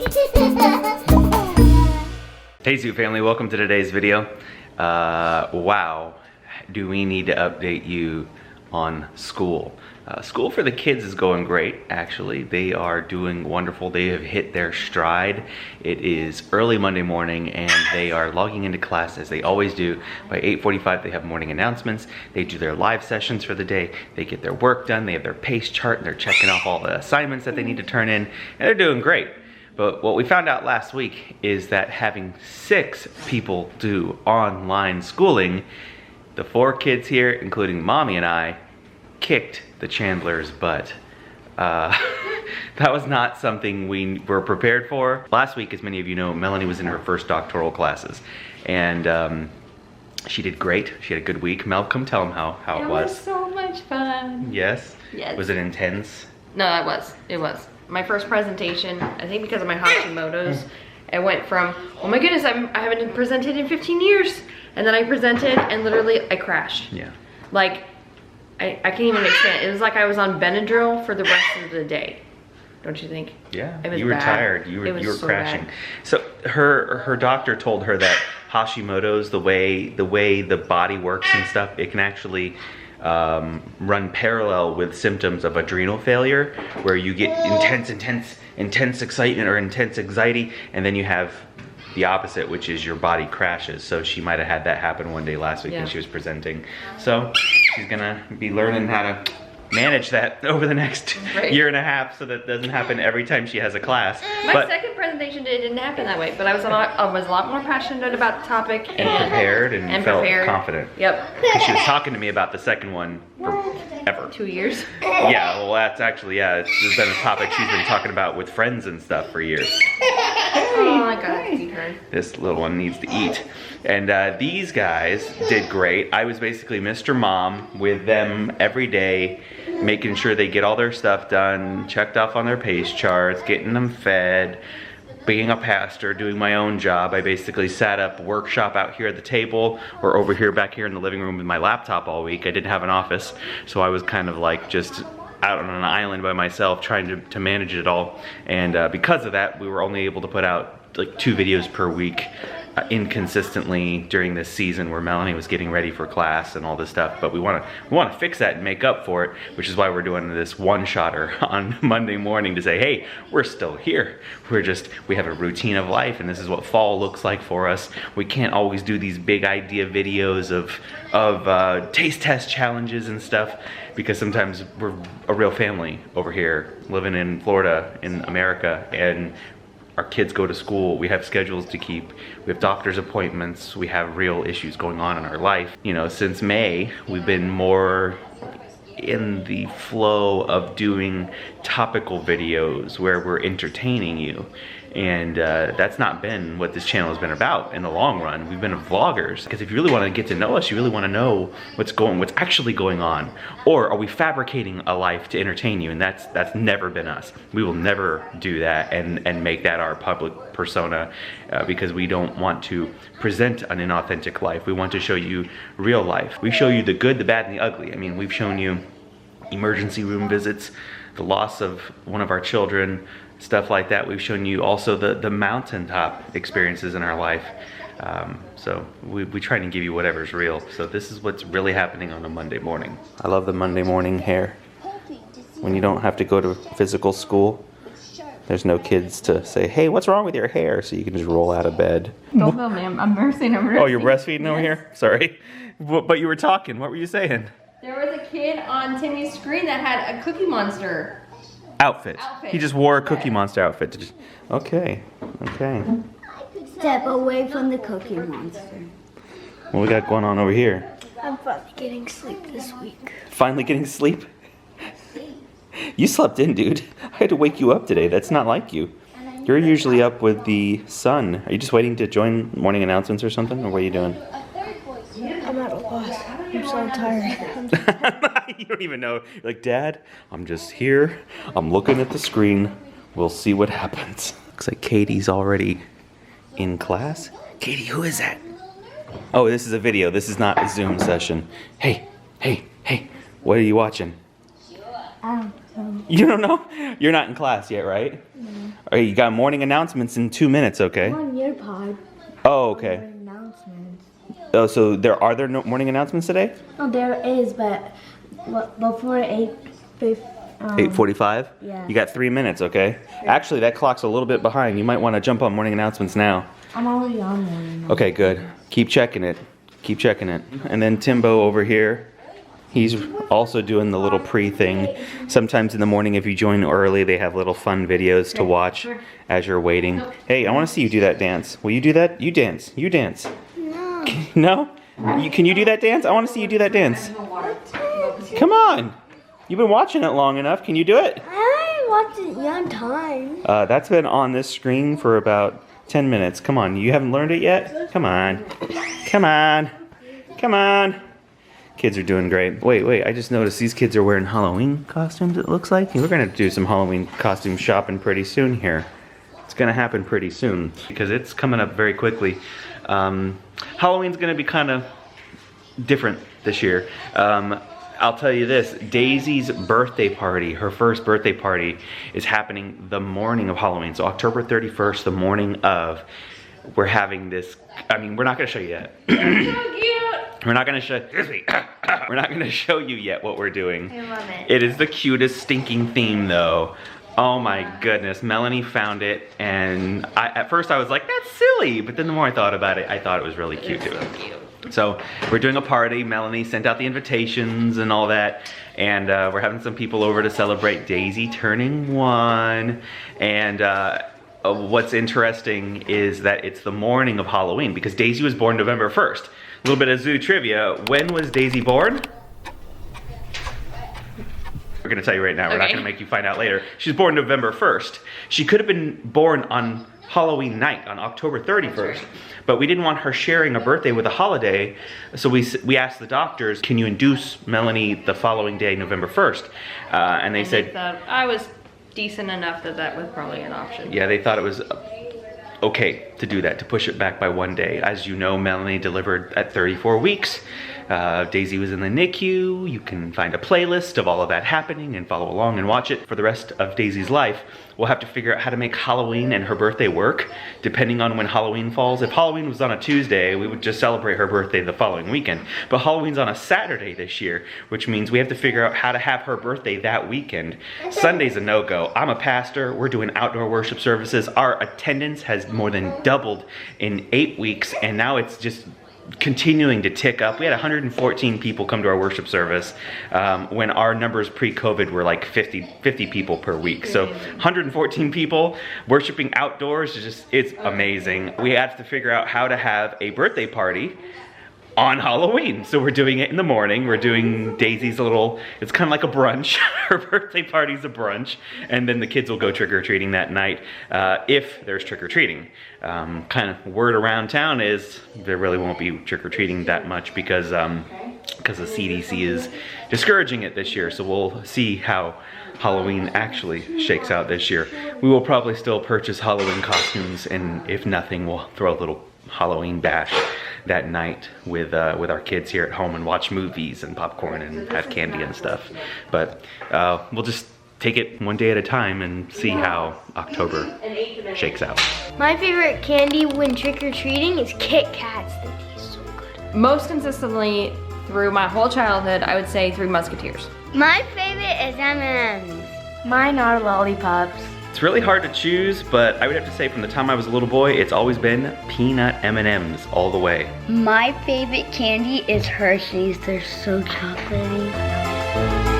Hey Zoo family, welcome to today's video. Wow, do we need to update you on school? School for the kids is going great, actually. They are doing wonderful. They have hit their stride. It is early Monday morning and they are logging into class as they always do. By 8:45 they have morning announcements. They do their live sessions for the day. They get their work done. They have their pace chart and they're checking off all the assignments that they need to turn in, and they're doing great. But what we found out last week is that having 6 people do online schooling, the 4 kids here, including mommy and I, kicked the Chandler's butt. That was not something we were prepared for. Last week, as many of you know, Melanie was in her first doctoral classes, and she did great. She had a good week. Mel, come tell them how it was. It was so much fun. Yes? Yes. Was it intense? No, it was. My first presentation, I think because of my Hashimoto's, it went from, oh my goodness, I haven't presented in 15 years. And then I presented and literally I crashed. Yeah. Like, I can't even explain it. It was like I was on Benadryl for the rest of the day. Don't you think? Yeah, it was you were bad. tired. You were so crashing. bad. So her doctor told her that Hashimoto's, the way the body works and stuff, it can actually run parallel with symptoms of adrenal failure, where you get intense excitement or intense anxiety, and then you have the opposite, which is your body crashes. So she might have had that happen one day last week when she was presenting. So she's gonna be learning how to manage that over the next year and a half, so that doesn't happen every time she has a class. My second presentation didn't happen that way, but I was a lot more passionate about the topic and prepared and felt confident. Yep. And she was talking to me about the second one forever. 2 years. Yeah, well that's actually, it's been a topic she's been talking about with friends and stuff for years. Oh my God, feed her. This little one needs to eat. And these guys did great. I was basically Mr. Mom with them every day, making sure they get all their stuff done, checked off on their pace charts, getting them fed, being a pastor, doing my own job. I basically sat up workshop out here at the table or over here back here in the living room with my laptop all week. I didn't have an office, so I was kind of like just out on an island by myself trying to manage it all. And because of that, we were only able to put out like 2 videos per week inconsistently during this season where Melanie was getting ready for class and all this stuff. But we want to fix that and make up for it, which is why we're doing this one-shotter on Monday morning to say, hey, we're still here. We have a routine of life, and this is what fall looks like for us. We can't always do these big idea videos of taste test challenges and stuff, because sometimes we're a real family over here living in Florida in America, and our kids go to school, we have schedules to keep, we have doctor's appointments, we have real issues going on in our life. You know, since May, we've been more in the flow of doing topical videos where we're entertaining you. And that's not been what this channel has been about in the long run. We've been vloggers, because if you really want to get to know us, you really want to know what's actually going on. Or are we fabricating a life to entertain you? And that's never been us. We will never do that and make that our public persona, because we don't want to present an inauthentic life. We want to show you real life. We show you the good, the bad, and the ugly. I mean, we've shown you emergency room visits, the loss of one of our children, stuff like that. We've shown you also the mountaintop experiences in our life. So we try to give you whatever's real. So this is what's really happening on a Monday morning. I love the Monday morning hair. When you don't have to go to physical school, there's no kids to say, hey, what's wrong with your hair? So you can just roll out of bed. Don't know, ma'am. I'm nursing. Oh, you're breastfeeding over here? Sorry. But you were talking. What were you saying? There was a kid on Timmy's screen that had a Cookie Monster outfit. He just wore a Cookie Monster outfit. Okay. Step away from the Cookie Monster. What we got going on over here? I'm finally getting sleep this week. Finally getting sleep? You slept in, dude. I had to wake you up today. That's not like you. You're usually up with the sun. Are you just waiting to join morning announcements or something? Or what are you doing? I'm at a loss. I'm so tired. You don't even know. You're like, Dad, I'm just here. I'm looking at the screen. We'll see what happens. Looks like Katie's already in class. Katie, who is that? Oh, this is a video. This is not a Zoom session. Hey, what are you watching? You don't know? You're not in class yet, right? No. All right, you got morning announcements in 2 minutes, okay? I'm on your pod. Oh, okay. Announcements. Oh, so are there no morning announcements today? Oh, there is, but before 8:45? Yeah. You got 3 minutes, okay? Actually, that clock's a little bit behind. You might want to jump on morning announcements now. I'm already on one. Okay, good. Keep checking it. Keep checking it. And then Timbo over here, he's also doing the little pre-thing. Sometimes in the morning, if you join early, they have little fun videos to watch as you're waiting. Hey, I want to see you do that dance. Will you do that? You dance. You dance. No. No? Can you do that dance? I want to see you do that dance. Come on. You've been watching it long enough. Can you do it? I watched it young time. That's been on this screen for about 10 minutes. Come on. You haven't learned it yet? Come on. Come on. Come on. Kids are doing great. Wait. I just noticed these kids are wearing Halloween costumes, it looks like. We're going to do some Halloween costume shopping pretty soon here. It's going to happen pretty soon because it's coming up very quickly. Halloween's going to be kind of different this year. I'll tell you this, Daisy's birthday party, her first birthday party, is happening the morning of Halloween. So October 31st, the morning of, we're having this, I mean, we're not gonna show you yet. We're not gonna show, excuse me, we're not gonna show you yet what we're doing. I love it. It is the cutest stinking theme though. Oh my goodness, Melanie found it, and at first I was like, that's silly, but then the more I thought about it, I thought it was really cute too. So cute. So we're doing a party. Melanie sent out the invitations and all that, and we're having some people over to celebrate Daisy turning 1. And what's interesting is that it's the morning of Halloween because Daisy was born November 1st. A little bit of zoo trivia. When was Daisy born? We're gonna tell you right now. We're not gonna make you find out later. She was born November 1st. She could have been born on Halloween night, on October 31st. But we didn't want her sharing a birthday with a holiday, so we asked the doctors, can you induce Melanie the following day, November 1st? And they said... thought I was decent enough that was probably an option. Yeah, they thought it was okay to do that, to push it back by 1 day. As you know, Melanie delivered at 34 weeks. Daisy was in the NICU. You can find a playlist of all of that happening and follow along and watch it for the rest of Daisy's life. We'll have to figure out how to make Halloween and her birthday work, depending on when Halloween falls. If Halloween was on a Tuesday, we would just celebrate her birthday the following weekend. But Halloween's on a Saturday this year, which means we have to figure out how to have her birthday that weekend. Sunday's a no-go. I'm a pastor. We're doing outdoor worship services. Our attendance has more than doubled in 8 weeks, and now it's just continuing to tick up. We had 114 people come to our worship service when our numbers pre-COVID were like 50 people per week. So 114 people worshiping outdoors is just, it's amazing. We have to figure out how to have a birthday party on Halloween. So we're doing it in the morning. We're doing Daisy's little, it's kind of like a brunch. Her birthday party's a brunch. And then the kids will go trick-or-treating that night if there's trick-or-treating. Kind of word around town is there really won't be trick-or-treating that much because the CDC is discouraging it this year. So we'll see how Halloween actually shakes out this year. We will probably still purchase Halloween costumes, and if nothing, we'll throw a little Halloween bash that night with our kids here at home and watch movies and popcorn and have candy and stuff. But we'll just take it one day at a time and see how October shakes out. My favorite candy when trick-or-treating is Kit Kats. They taste so good. Most consistently through my whole childhood, I would say Three Musketeers. My favorite is M&M's. Mine are lollipops. It's really hard to choose, but I would have to say from the time I was a little boy, it's always been peanut M&Ms all the way. My favorite candy is Hershey's. They're so chocolatey.